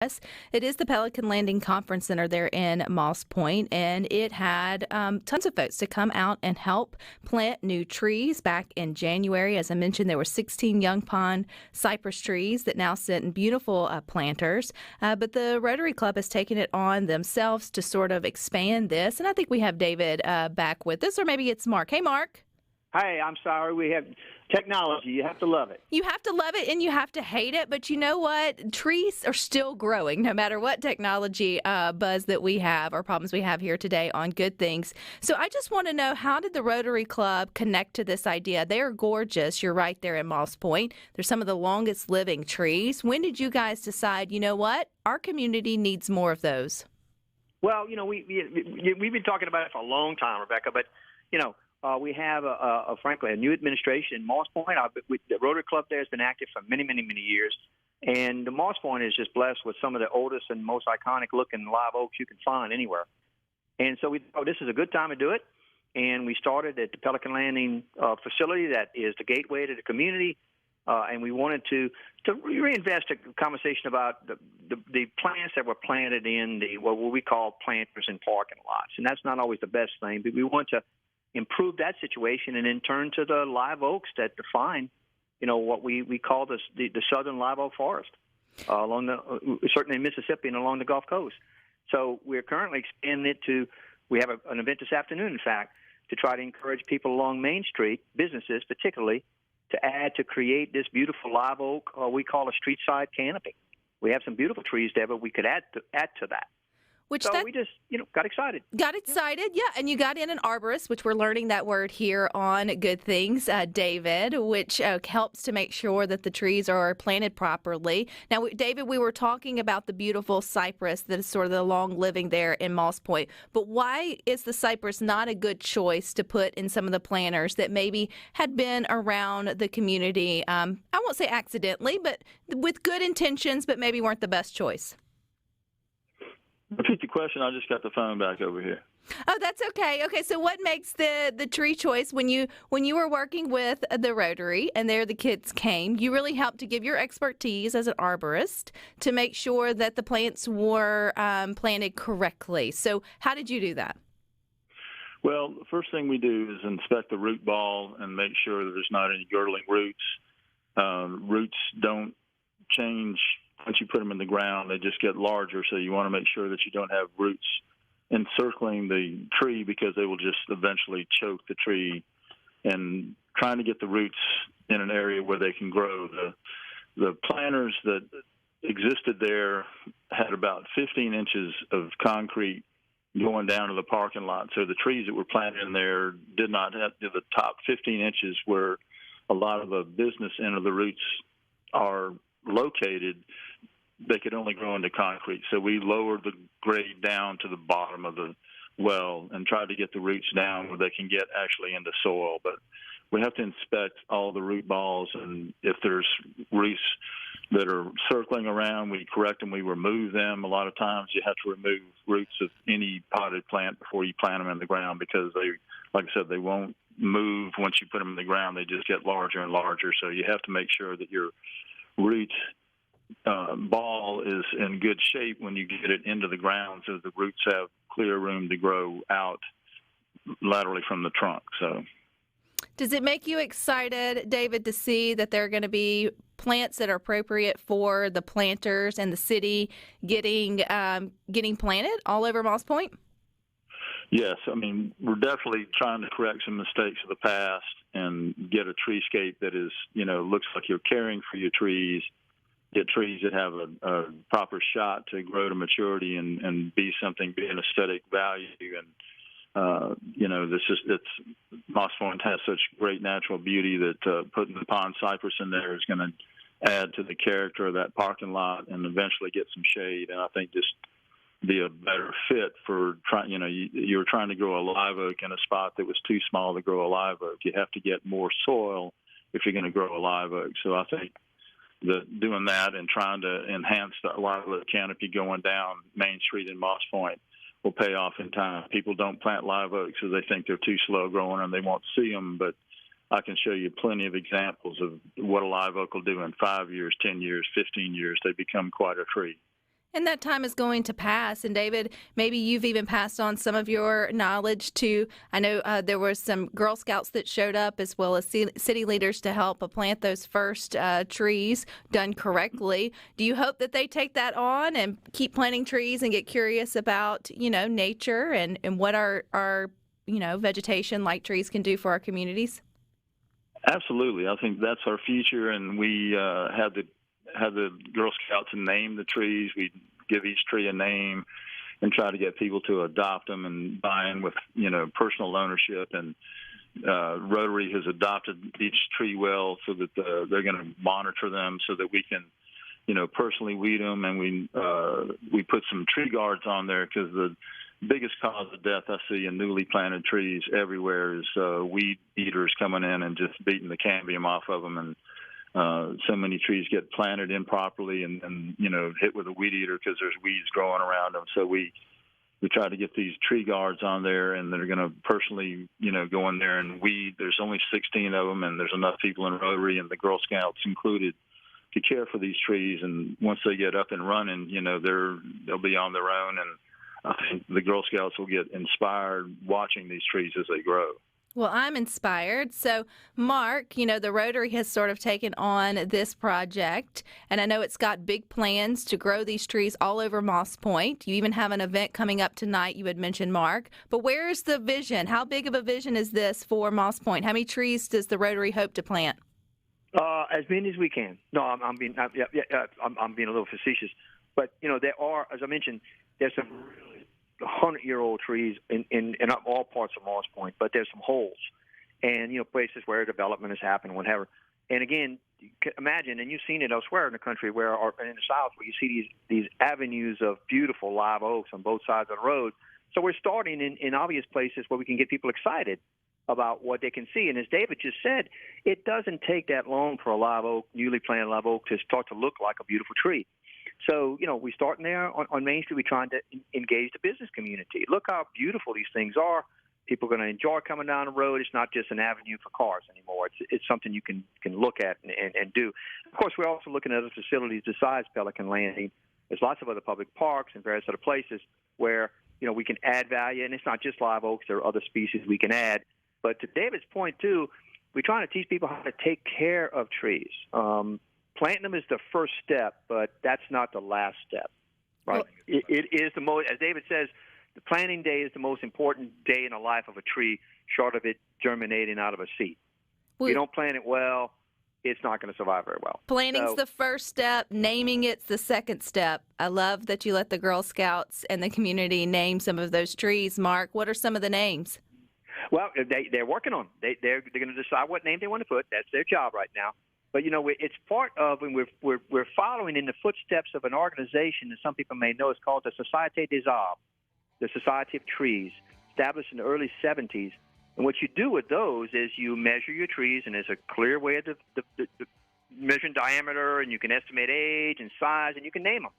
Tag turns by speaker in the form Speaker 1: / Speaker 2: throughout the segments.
Speaker 1: Yes, it is the Pelican Landing Conference Center there in Moss Point, and it had tons of folks to come out and help plant new trees back in January. As I mentioned, there were 16 young pine cypress trees that now sit in beautiful planters, but the Rotary Club has taken it on themselves to sort of expand this, and I think we have David back with us, or maybe it's Mark. Hey, Mark.
Speaker 2: Hey, I'm sorry. We have technology. You have to love it.
Speaker 1: You have to love it and you have to hate it, but you know what? Trees are still growing no matter what technology buzz that we have or problems we have here today on Good Things. So I just want to know, how did the Rotary Club connect to this idea? They are gorgeous. You're right there in Moss Point. They're some of the longest living trees. When did you guys decide, you know what? Our community needs more of those?
Speaker 2: Well, we've been talking about it for a long time, Rebecca, but, we have, frankly, a new administration in Moss Point. The Rotary Club there has been active for many, many, many years. And the Moss Point is just blessed with some of the oldest and most iconic-looking live oaks you can find anywhere. And so we thought this is a good time to do it. And we started at the Pelican Landing facility that is the gateway to the community. And we wanted to reinvest a conversation about the plants that were planted in what we call planters in parking lots. And that's not always the best thing, but we want to improve that situation and then turn to the live oaks that define, what we call the southern live oak forest along certainly in Mississippi and along the Gulf Coast. So we're currently expanding it we have an event this afternoon, in fact, to try to encourage people along Main Street, businesses particularly, to create this beautiful live oak, we call a street side canopy. We have some beautiful trees there, but we could add to that. We just, got excited.
Speaker 1: Got excited, yeah. And you got in an arborist, which we're learning that word here on Good Things, David, which helps to make sure that the trees are planted properly. Now, David, we were talking about the beautiful cypress that is sort of the long living there in Moss Point. But why is the cypress not a good choice to put in some of the planters that maybe had been around the community, I won't say accidentally, but with good intentions, but maybe weren't the best choice?
Speaker 3: Repeat the question. I just got the phone back over here.
Speaker 1: Oh, that's okay. Okay, so what makes the tree choice when you were working with the Rotary and there the kids came, you really helped to give your expertise as an arborist to make sure that the plants were planted correctly. So how did you do that?
Speaker 3: Well, the first thing we do is inspect the root ball and make sure that there's not any girdling roots. Roots don't change once you put them in the ground. They just get larger, so you want to make sure that you don't have roots encircling the tree because they will just eventually choke the tree. And trying to get the roots in an area where they can grow. The planters that existed there had about 15 inches of concrete going down to the parking lot. So the trees that were planted in there did not have the top 15 inches where a lot of the business end of the roots are located. They could only grow into concrete. So we lowered the grade down to the bottom of the well and tried to get the roots down where they can get actually into soil. But we have to inspect all the root balls, and if there's roots that are circling around, we correct them, we remove them. A lot of times you have to remove roots of any potted plant before you plant them in the ground because they, like I said, they won't move once you put them in the ground. They just get larger and larger. So you have to make sure that your root ball is in good shape when you get it into the ground so the roots have clear room to grow out laterally from the trunk. So,
Speaker 1: does it make you excited, David, to see that there are going to be plants that are appropriate for the planters and the city getting planted all over Moss Point?
Speaker 3: Yes. I mean, we're definitely trying to correct some mistakes of the past and get a treescape that is, looks like you're caring for your trees. Get trees that have a proper shot to grow to maturity and be an aesthetic value. And, Moss Point has such great natural beauty that putting the pond cypress in there is going to add to the character of that parking lot and eventually get some shade. And I think just be a better fit for trying, you were trying to grow a live oak in a spot that was too small to grow a live oak. You have to get more soil if you're going to grow a live oak. So I think doing that and trying to enhance the live oak canopy going down Main Street in Moss Point will pay off in time. People don't plant live oaks because they think they're too slow growing and they won't see them, but I can show you plenty of examples of what a live oak will do in 5 years, 10 years, 15 years. They become quite a tree.
Speaker 1: And that time is going to pass. And David, maybe you've even passed on some of your knowledge to, I know there were some Girl Scouts that showed up as well as city leaders to help plant those first trees done correctly. Do you hope that they take that on and keep planting trees and get curious about, nature and what our vegetation like trees can do for our communities?
Speaker 3: Absolutely. I think that's our future, and we have the Girl Scouts name the trees. We give each tree a name and try to get people to adopt them and buy in with, personal ownership. And Rotary has adopted each tree well so that they're going to monitor them so that we can, personally weed them. And we put some tree guards on there because the biggest cause of death I see in newly planted trees everywhere is weed eaters coming in and just beating the cambium off of them. And so many trees get planted improperly and hit with a weed eater because there's weeds growing around them. So we try to get these tree guards on there, and they're going to personally, go in there and weed. There's only 16 of them, and there's enough people in Rotary and the Girl Scouts included to care for these trees. And once they get up and running, they'll be on their own. And I think the Girl Scouts will get inspired watching these trees as they grow.
Speaker 1: Well, I'm inspired. So, Mark, the Rotary has sort of taken on this project, and I know it's got big plans to grow these trees all over Moss Point. You even have an event coming up tonight, you had mentioned, Mark. But where's the vision? How big of a vision is this for Moss Point? How many trees does the Rotary hope to plant?
Speaker 2: As many as we can. No, I'm being a little facetious. But, there are, as I mentioned, there's some really 100-year-old trees in all parts of Moss Point, but there's some holes and, places where development has happened, whatever. And again, imagine, and you've seen it elsewhere in the country or in the South, where you see these avenues of beautiful live oaks on both sides of the road. So we're starting in obvious places where we can get people excited about what they can see. And as David just said, it doesn't take that long for a live oak, newly planted live oak, to start to look like a beautiful tree. So, we're starting there on Main Street. We're trying to engage the business community. Look how beautiful these things are. People are going to enjoy coming down the road. It's not just an avenue for cars anymore. It's something you can look at and do. Of course, we're also looking at other facilities besides Pelican Landing. There's lots of other public parks and various other places where, we can add value. And it's not just live oaks. There are other species we can add. But to David's point, too, we're trying to teach people how to take care of trees. Planting them is the first step, but that's not the last step, right? Well, it is the most, as David says, the planting day is the most important day in the life of a tree, short of it germinating out of a seed. If you don't plant it well, it's not going to survive very well.
Speaker 1: Planting's the first step. Naming it's the second step. I love that you let the Girl Scouts and the community name some of those trees. Mark, what are some of the names?
Speaker 2: Well, they're working on them. They're going to decide what name they want to put. That's their job right now. But, it's part of, and we're following in the footsteps of an organization that some people may know is called the Société des Arbres, the Society of Trees, established in the early 70s. And what you do with those is you measure your trees, and there's a clear way of measuring diameter, and you can estimate age and size, and you can name them.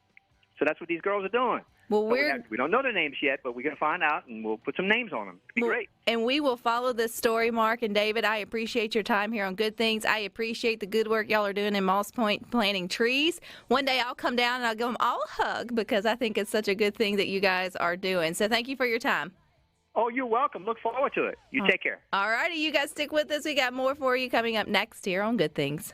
Speaker 2: So that's what these girls are doing.
Speaker 1: Well,
Speaker 2: we don't know their names yet, but we're going to find out, and we'll put some names on them. It'll be great.
Speaker 1: And we will follow this story, Mark and David. I appreciate your time here on Good Things. I appreciate the good work y'all are doing in Moss Point planting trees. One day I'll come down and I'll give them all a hug because I think it's such a good thing that you guys are doing. So thank you for your time.
Speaker 2: Oh, you're welcome. Look forward to it. You take care.
Speaker 1: All righty. You guys stick with us. We got more for you coming up next here on Good Things.